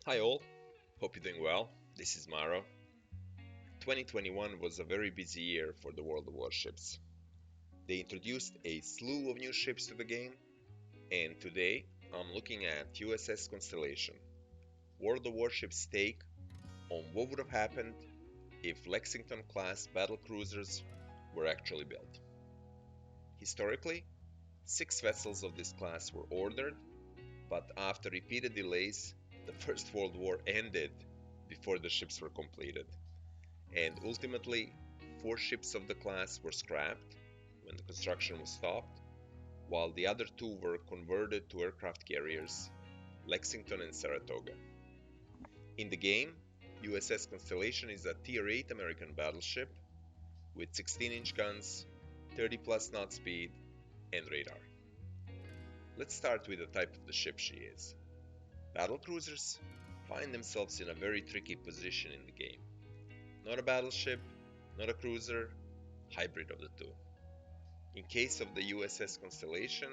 Hi all, hope you're doing well. This is Maro. 2021 was a very busy year for the world of warships. They introduced a slew of new ships to the game, and today I'm looking at USS Constellation, World of Warships' take on what would have happened if Lexington-class battlecruisers were actually built. Historically, 6 vessels of this class were ordered, but after repeated delays, the First World War ended before the ships were completed. And ultimately, 4 ships of the class were scrapped when the construction was stopped, while the other 2 were converted to aircraft carriers, Lexington and Saratoga. In the game, USS Constellation is a Tier 8 American battleship with 16-inch guns, 30+ knot speed, and radar. Let's start with the type of the ship she is. Battlecruisers find themselves in a very tricky position in the game. Not a battleship, not a cruiser, hybrid of the two. In case of the USS Constellation,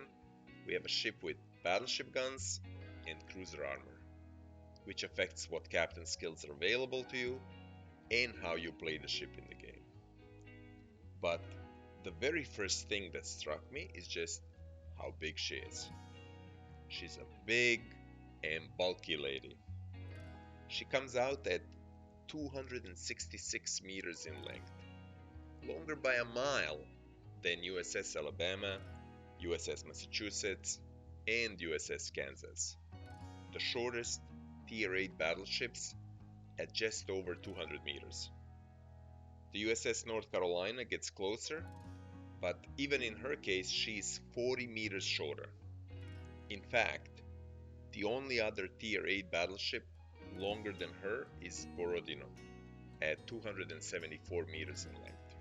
we have a ship with battleship guns and cruiser armor, which affects what captain skills are available to you and how you play the ship in the game. But the very first thing that struck me is just how big she is. She's a big and bulky lady. She comes out at 266 meters in length, longer by a mile than USS Alabama, USS Massachusetts, and USS Kansas, the shortest Tier 8 battleships at just over 200 meters. The USS North Carolina gets closer, but even in her case, she's 40 meters shorter. In fact, the only other Tier 8 battleship longer than her is Borodino at 274 meters in length.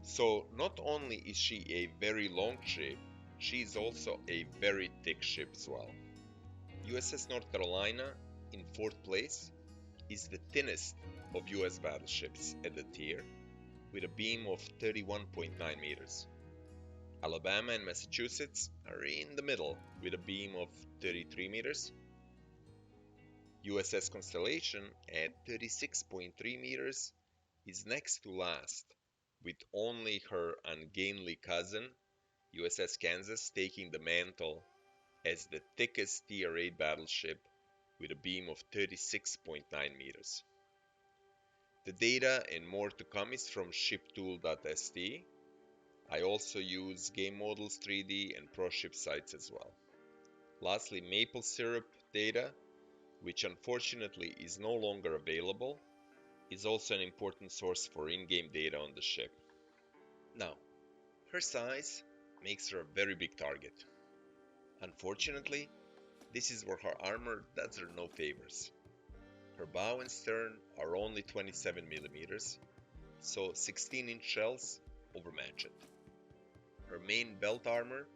So not only is she a very long ship, she is also a very thick ship as well. USS North Carolina, in 4th place, is the thinnest of US battleships at the tier, with a beam of 31.9 meters. Alabama and Massachusetts are in the middle with a beam of 33 meters. USS Constellation at 36.3 meters is next to last, with only her ungainly cousin, USS Kansas, taking the mantle as the thickest Tier 8 battleship with a beam of 36.9 meters. The data and more to come is from shiptool.st. I also use Game Models 3D and ProShip sites as well. Lastly, maple syrup data, which unfortunately is no longer available, is also an important source for in-game data on the ship. Now, her size makes her a very big target. Unfortunately, this is where her armor does her no favors. Her bow and stern are only 27 millimeters, so 16-inch shells overmatch it. Her main belt armor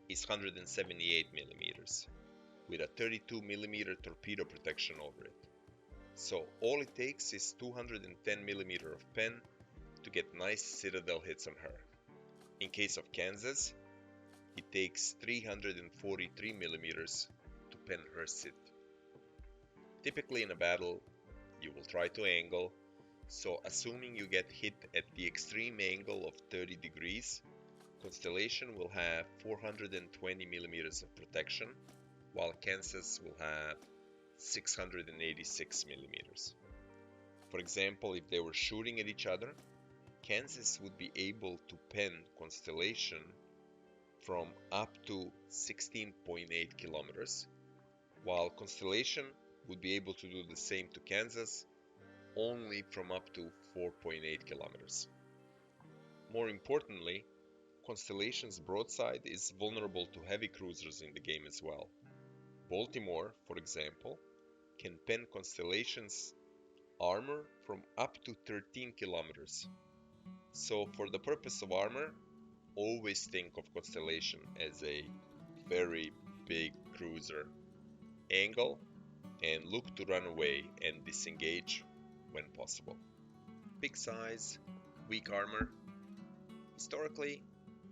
is 178 millimeters, with a 32 millimeter torpedo protection over it. So all it takes is 210 millimeter of pen to get nice citadel hits on her. In case of Kansas, it takes 343 millimeters to pen her sit. Typically in a battle, you will try to angle, so assuming you get hit at the extreme angle of 30 degrees, Constellation will have 420 millimeters of protection, while Kansas will have 686 millimeters. For example, if they were shooting at each other, Kansas would be able to pen Constellation from up to 16.8 kilometers, while Constellation would be able to do the same to Kansas only from up to 4.8 kilometers. More importantly, Constellation's broadside is vulnerable to heavy cruisers in the game as well. Baltimore, for example, can pen Constellation's armor from up to 13 kilometers. So for the purpose of armor, always think of Constellation as a very big cruiser. Angle and look to run away and disengage when possible. Big size, weak armor. Historically,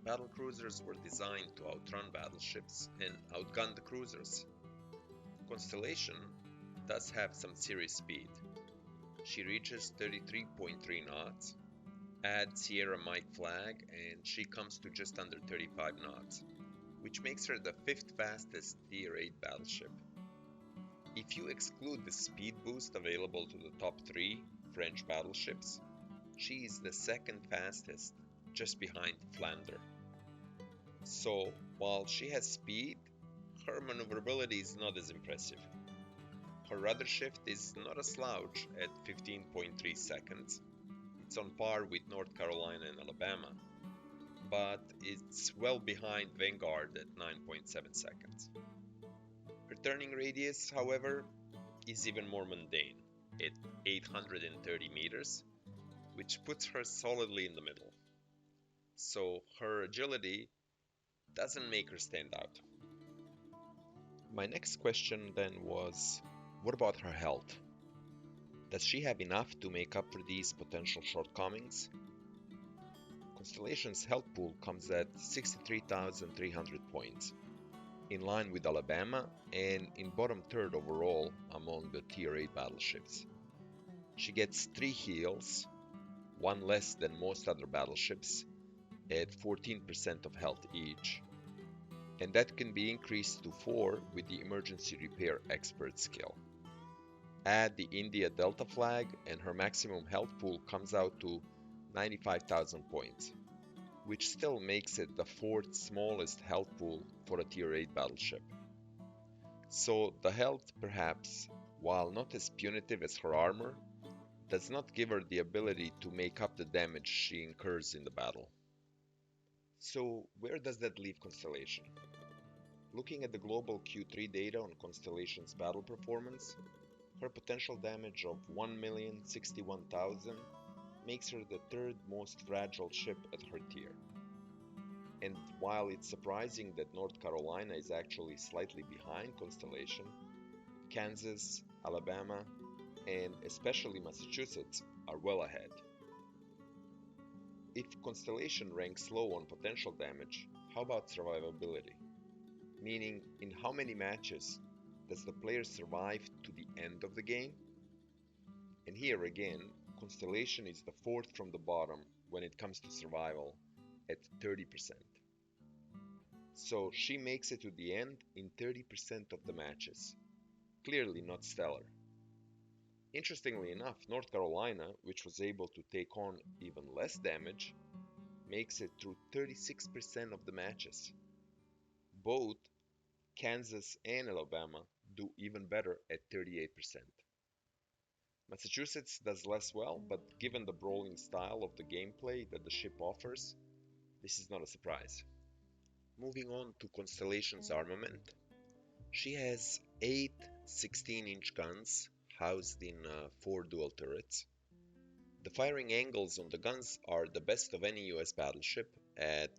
battlecruisers were designed to outrun battleships and outgun the cruisers. Constellation does have some serious speed. She reaches 33.3 knots, add Sierra Mike flag, and she comes to just under 35 knots, which makes her the 5th fastest Tier 8 battleship. If you exclude the speed boost available to the top 3 French battleships, she is the 2nd fastest, just behind Flandre. So, while she has speed, her maneuverability is not as impressive. Her rudder shift is not a slouch at 15.3 seconds. It's on par with North Carolina and Alabama, but it's well behind Vanguard at 9.7 seconds. Her turning radius, however, is even more mundane at 830 meters, which puts her solidly in the middle. So her agility doesn't make her stand out. My next question then was, what about her health? Does she have enough to make up for these potential shortcomings? Constellation's health pool comes at 63,300 points, in line with Alabama and in bottom third overall among the Tier 8 battleships. She gets 3 heals, one less than most other battleships, at 14% of health each, and that can be increased to 4 with the emergency repair expert skill. Add the India Delta flag and her maximum health pool comes out to 95,000 points, which still makes it the 4th smallest health pool for a Tier 8 battleship. So the health, perhaps, while not as punitive as her armor, does not give her the ability to make up the damage she incurs in the battle. So where does that leave Constellation? Looking at the global Q3 data on Constellation's battle performance, her potential damage of 1,061,000 makes her the 3rd most fragile ship at her tier. And while it's surprising that North Carolina is actually slightly behind Constellation, Kansas, Alabama, and especially Massachusetts are well ahead. If Constellation ranks low on potential damage, how about survivability? Meaning, in how many matches does the player survive to the end of the game? And here again, Constellation is the 4th from the bottom when it comes to survival at 30%. So she makes it to the end in 30% of the matches. Clearly not stellar. Interestingly enough, North Carolina, which was able to take on even less damage, makes it through 36% of the matches. Both Kansas and Alabama do even better at 38%. Massachusetts does less well, but given the brawling style of the gameplay that the ship offers, this is not a surprise. Moving on to Constellations Armament, she has 8 16-inch guns housed in 4 dual turrets. The firing angles on the guns are the best of any US battleship at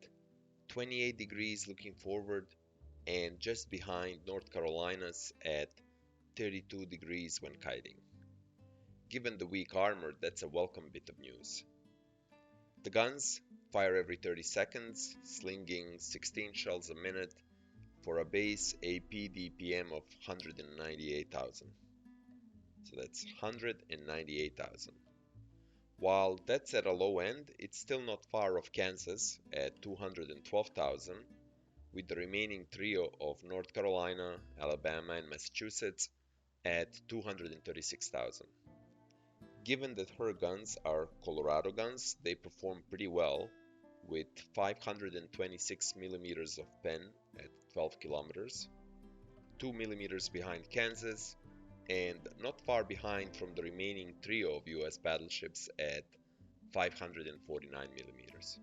28 degrees looking forward and just behind North Carolina's at 32 degrees when kiting. Given the weak armor, that's a welcome bit of news. The guns fire every 30 seconds, slinging 16 shells a minute for a base AP DPM of 198,000. So that's 198,000. While that's at a low end, it's still not far off Kansas at 212,000, with the remaining trio of North Carolina, Alabama, and Massachusetts at 236,000. Given that her guns are Colorado guns, they perform pretty well, with 526 millimeters of pen at 12 kilometers, 2 millimeters behind Kansas, and not far behind from the remaining trio of US battleships at 549 millimeters.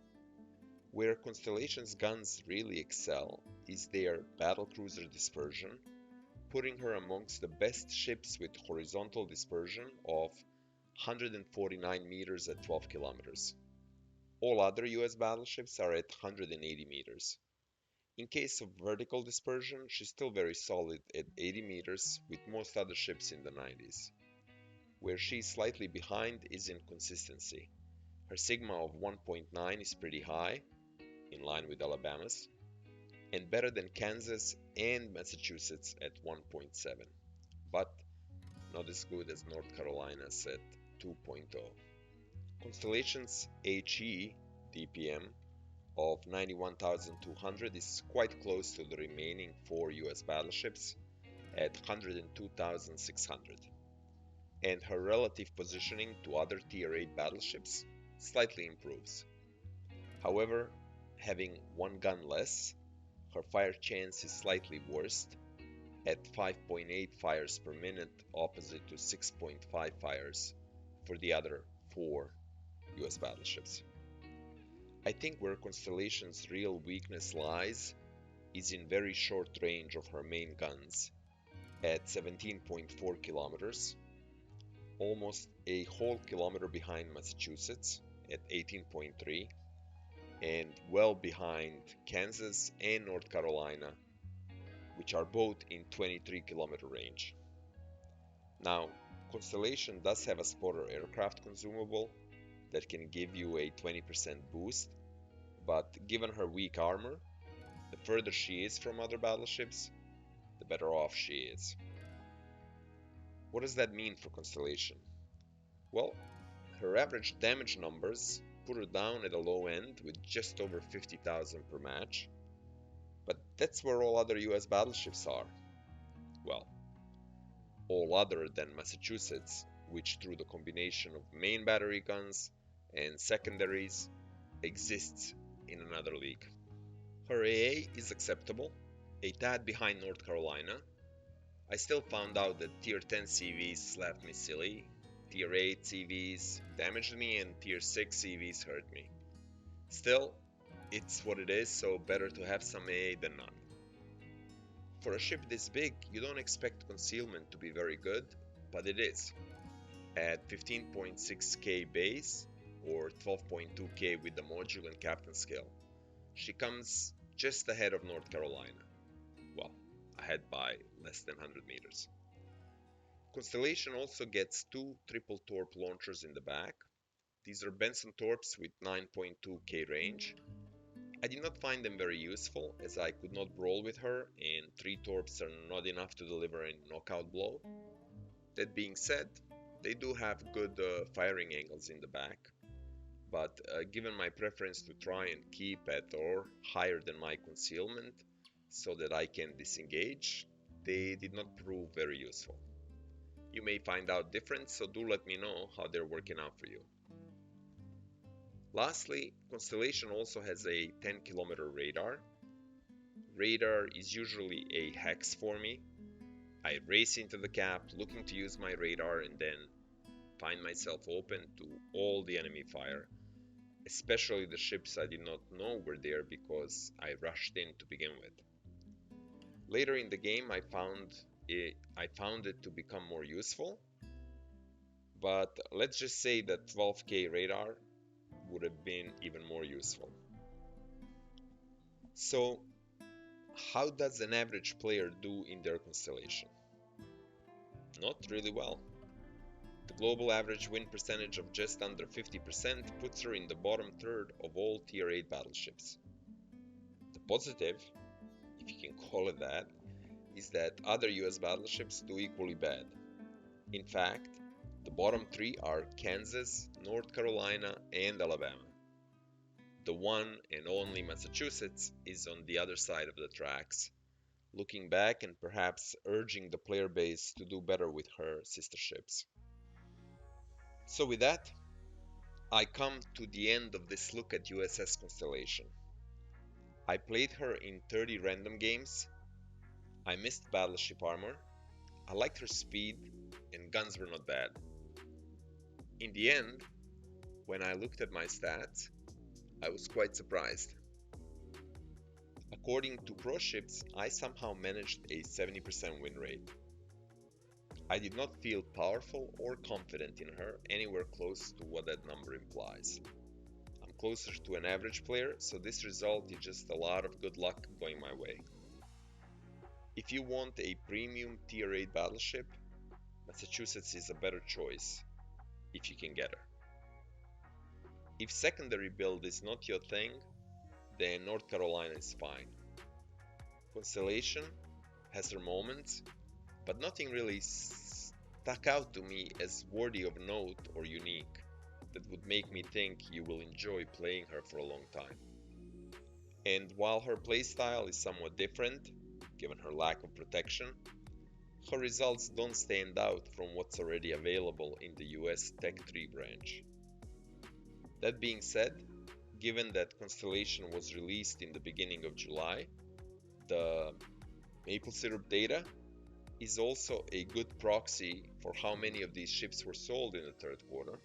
Where Constellation's guns really excel is their battlecruiser dispersion, putting her amongst the best ships with horizontal dispersion of 149 meters at 12 kilometers. All other US battleships are at 180 meters. In case of vertical dispersion, she's still very solid at 80 meters, with most other ships in the 90s. Where she's slightly behind is in consistency. Her sigma of 1.9 is pretty high, in line with Alabama's, and better than Kansas and Massachusetts at 1.7. But not as good as North Carolina's at 2.0. Constellation's HE DPM of 91,200 is quite close to the remaining 4 US battleships at 102,600, and her relative positioning to other Tier 8 battleships slightly improves. However, having one gun less, her fire chance is slightly worse at 5.8 fires per minute opposite to 6.5 fires for the other 4 US battleships. I think where Constellation's real weakness lies is in very short range of her main guns at 17.4 kilometers, almost a whole kilometer behind Massachusetts at 18.3, and well behind Kansas and North Carolina, which are both in 23 kilometer range. Now, Constellation does have a spotter aircraft consumable that can give you a 20% boost, but given her weak armor, the further she is from other battleships, the better off she is. What does that mean for Constellation? Well, her average damage numbers put her down at a low end with just over 50,000 per match, but that's where all other US battleships are. Well, all other than Massachusetts, which through the combination of main battery guns and secondaries exists in another league. Her AA is acceptable, a tad behind North Carolina. I still found out that Tier 10 CVs slapped me silly, Tier 8 CVs damaged me, and Tier 6 CVs hurt me. Still, it's what it is, so better to have some AA than none. For a ship this big, you don't expect concealment to be very good, but it is. At 15.6k base, or 12.2k with the module and captain skill, she comes just ahead of North Carolina. Well, ahead by less than 100 meters. Constellation also gets 2 triple Torp launchers in the back. These are Benson Torps with 9.2k range. I did not find them very useful, as I could not brawl with her, and 3 Torps are not enough to deliver a knockout blow. That being said, they do have good firing angles in the back, but given my preference to try and keep at or higher than my concealment so that I can disengage, they did not prove very useful. You may find out different, so do let me know how they're working out for you. Lastly, Constellation also has a 10 kilometer radar. Radar is usually a hex for me. I race into the cap looking to use my radar and then find myself open to all the enemy fire, especially the ships I did not know were there because I rushed in to begin with. Later in the game I found it to become more useful, but let's just say that 12k radar would have been even more useful. So, how does an average player do in their Constellation? Not really well. The global average win percentage of just under 50% puts her in the bottom third of all Tier 8 battleships. The positive, if you can call it that, is that other US battleships do equally bad. In fact, the bottom 3 are Kansas, North Carolina, and Alabama. The one and only Massachusetts is on the other side of the tracks, looking back and perhaps urging the player base to do better with her sister ships. So with that, I come to the end of this look at USS Constellation. I played her in 30 random games. I missed battleship armor. I liked her speed, and guns were not bad. In the end, when I looked at my stats, I was quite surprised. According to Warships, I somehow managed a 70% win rate. I did not feel powerful or confident in her anywhere close to what that number implies. I'm closer to an average player, so this result is just a lot of good luck going my way. If you want a premium Tier 8 battleship, Massachusetts is a better choice, if you can get her. If secondary build is not your thing, then North Carolina is fine. Constellation has her moments, but nothing really stuck out to me as worthy of note or unique, that would make me think you will enjoy playing her for a long time. And while her playstyle is somewhat different, given her lack of protection, her results don't stand out from what's already available in the US Tech 3 branch. That being said, given that Constellation was released in the beginning of July, the maple syrup data is also a good proxy for how many of these ships were sold in the third quarter.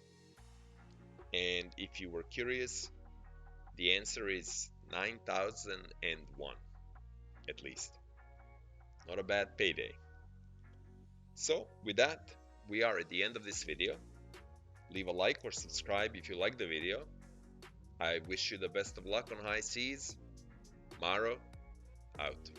And if you were curious, the answer is 9,001, at least. Not a bad payday. So with that, we are at the end of this video. Leave a like or subscribe if you like the video. I wish you the best of luck on high seas. Maro, out.